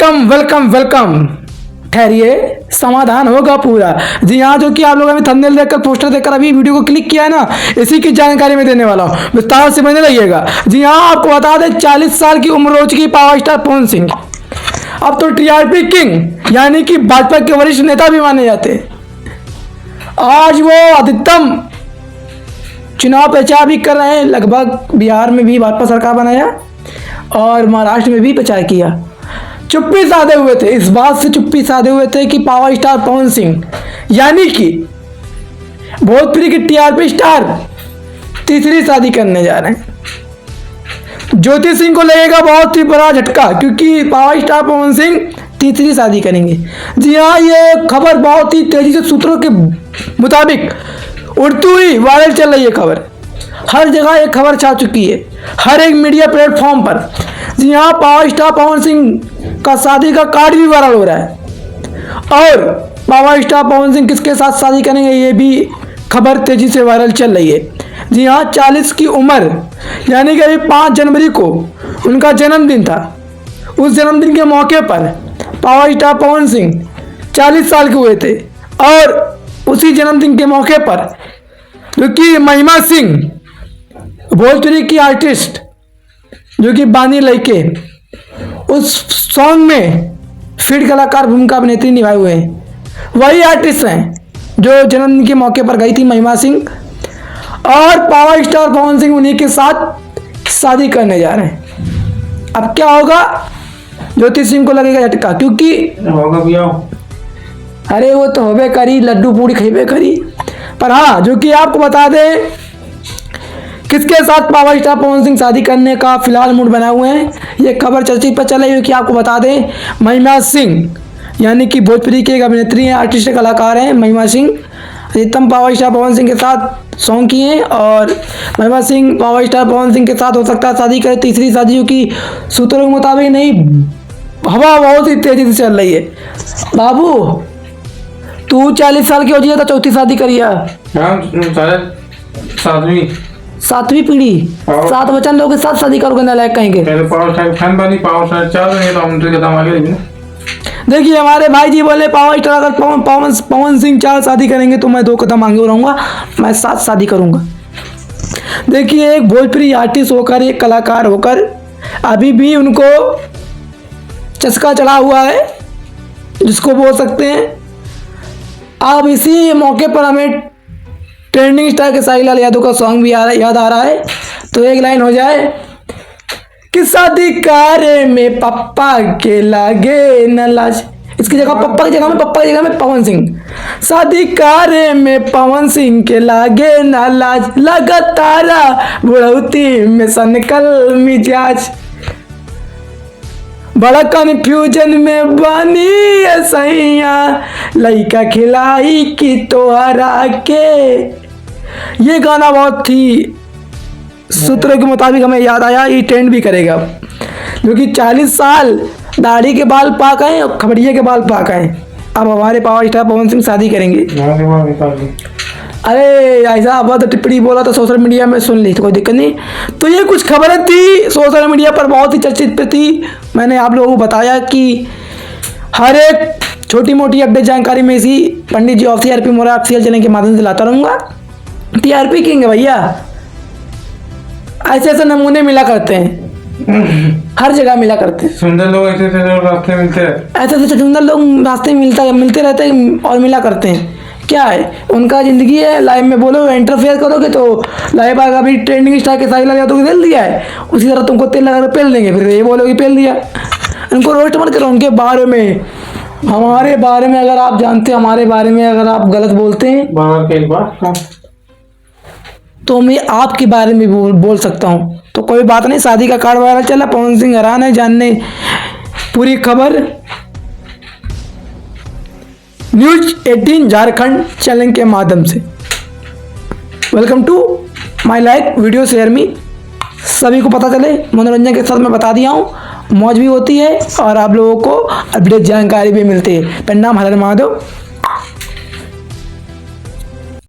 Welcome welcome welcome. ठहरिए, समाधान होगा पूरा। जी हाँ, जो कि आप लोगों ने थंबनेल देखकर, पोस्टर देखकर अभी वीडियो को क्लिक किया है ना, इसी की जानकारी में देने वाला हूँ। विस्तार से बने रहिएगा। जी हाँ, आपको बता दें 40 साल की उम्र हो चुकी पावर स्टार पवन सिंह अब तो टीआरपी किंग यानी कि भाजपा के वरिष्ठ नेता भी माने जाते हैं। आज वो अधिकतम चुनाव प्रचार भी कर रहे हैं। लगभग बिहार में भी भाजपा सरकार बनाया और महाराष्ट्र में भी प्रचार किया। चुप्पी साधे हुए थे, इस बात से चुप्पी साधे हुए थे कि पावर स्टार पवन सिंह यानी कि भोजपुरी की टीआरपी स्टार तीसरी शादी करने जा रहे हैं। ज्योति सिंह को लगेगा बहुत ही बड़ा झटका, क्योंकि पावर स्टार पवन सिंह तीसरी शादी करेंगे। जी हाँ, ये खबर बहुत ही तेजी से सूत्रों के मुताबिक उड़ती हुई वायरल चल रही है। खबर हर जगह ये खबर छा चुकी है, हर एक मीडिया प्लेटफॉर्म पर। जी हाँ, पावर स्टार पवन सिंह का शादी का कार्ड भी वायरल हो रहा है और पावर स्टार पवन सिंह किसके साथ शादी करेंगे ये भी खबर तेजी से वायरल चल रही है। जी हाँ, 40 की उम्र यानी कि अभी 5 जनवरी को उनका जन्मदिन था। उस जन्मदिन के मौके पर पावर स्टार पवन सिंह 40 साल के हुए थे और उसी जन्मदिन के मौके पर जो कि महिमा सिंह भोजपुरी की आर्टिस्ट जो कि बानी लइके उस सॉन्ग में फील्ड कलाकार भूमिका अभिनेत्री निभाए हुए हैं, वही आर्टिस्ट हैं जो जन्मदिन के मौके पर गई थी महिमा सिंह, और पावर स्टार पवन सिंह उन्हीं के साथ शादी करने जा रहे हैं। अब क्या होगा, ज्योति सिंह को लगेगा झटका, क्योंकि होगा भैया। अरे वो तो होबे करी, लड्डू पूड़ी खेबे करी। पर हाँ, जो कि आपको बता दें किसके साथ पावर स्टार पवन सिंह शादी करने का फिलहाल मूड बनाए हुए हैं, ये खबर चर्चित पर चल रही है। कि आपको बता दें महिमा सिंह यानी कि भोजपुरी की एक अभिनेत्री हैं, आर्टिस्ट कलाकार हैं। महिमा सिंह अधिकतम पावर स्टार पवन सिंह के साथ सॉन्ग किए हैं और महिमा सिंह पावर स्टार पवन सिंह के साथ हो सकता है शादी करे, तीसरी शादी की सूत्रों के मुताबिक नहीं। हवा बहुत ही तेजी से चल रही है। बाबू तू 40 साल की हो जाए तो चौथी शादी करिया। सातवीं पीढ़ी 7 बच्चन लोग के साथ शादी करोगे ना, लायक कहेंगे। देखिए हमारे भाई जी बोले पावर स्टार अगर पवन सिंह 4 शादी करेंगे तो मैं 2 कदम आगे रहूंगा, मैं 7 शादी करूंगा। देखिए, एक भोजपुरी आर्टिस्ट होकर, एक कलाकार होकर अभी भी उनको चस्का चढ़ा हुआ है, जिसको बोल सकते हैं। अब इसी मौके पर हमें ट्रेंडिंग स्टार के साहिल लाल यादव का सॉन्ग भी याद आ रहा है। तो एक लाइन हो जाए कि शादी कारे में पप्पा के लागे न लाज, इसकी जगह पप्पा की जगह में पवन सिंह। शादी कारे में पवन सिंह के लागे न लाज, लगातारा बुढ़ौती में सनकल मिजाज, बड़ा कन्फ्यूजन में बनी सैया, लइका खिलाई की तोहरा के। ये गाना बहुत ही सूत्रों के मुताबिक हमें याद आया, ये ट्रेंड भी करेगा। जो कि 40 साल दाढ़ी के बाल पाक आए और खबड़िया के बाल पाक आए। अब हमारे पावर स्टार पवन सिंह शादी करेंगे। अरे ऐसा अब तो टिप्पणी बोला तो सोशल मीडिया में सुन ली तो कोई दिक्कत नहीं। तो ये कुछ खबरें थी सोशल मीडिया पर, बहुत ही चर्चित पे थी। मैंने आप लोगों को बताया कि हर एक छोटी मोटी अपडेट जानकारी में इसी पंडित जी ऑफिशियल RP मोरा ऑफिशियल चैनल के माध्यम से लाता रहूँगा। टीआरपी किंग है भैया, ऐसे ऐसे नमूने मिला करते हैं, हर जगह मिला करते हैं। सुंदर लोग ऐसे रास्ते मिलते हैं, ऐसे सुंदर लोग रास्ते मिलते रहते हैं और मिला करते हैं। क्या है, उनका जिंदगी है। लाइव में बोलो इंटरफेयर करोगे तो लाइव आएगा। अभी ट्रेंडिंग स्टार के साहिल लाल यादव को तेल दिया है, उसी तरह तुमको तेल लगा कर पेल देंगे, फिर ये बोलोगे पेल दिया। उनको रोस्ट मत करो, उनके बारे में, हमारे बारे में अगर आप जानते हैं, हमारे बारे में अगर आप गलत बोलते हैं तो मैं आपके बारे में बोल सकता हूँ। तो कोई बात नहीं, शादी का कार्ड वायरल चला, पवन सिंह हैरान है जानने पूरी खबर न्यूज 18 झारखंड चैनल के माध्यम से। Welcome to my like video share me. सभी को पता चले, मनोरंजन के साथ मैं बता दिया हूँ, मौज भी होती है और आप लोगों को अपडेट जानकारी भी मिलती है। प्रणाम, हर हर महादेव।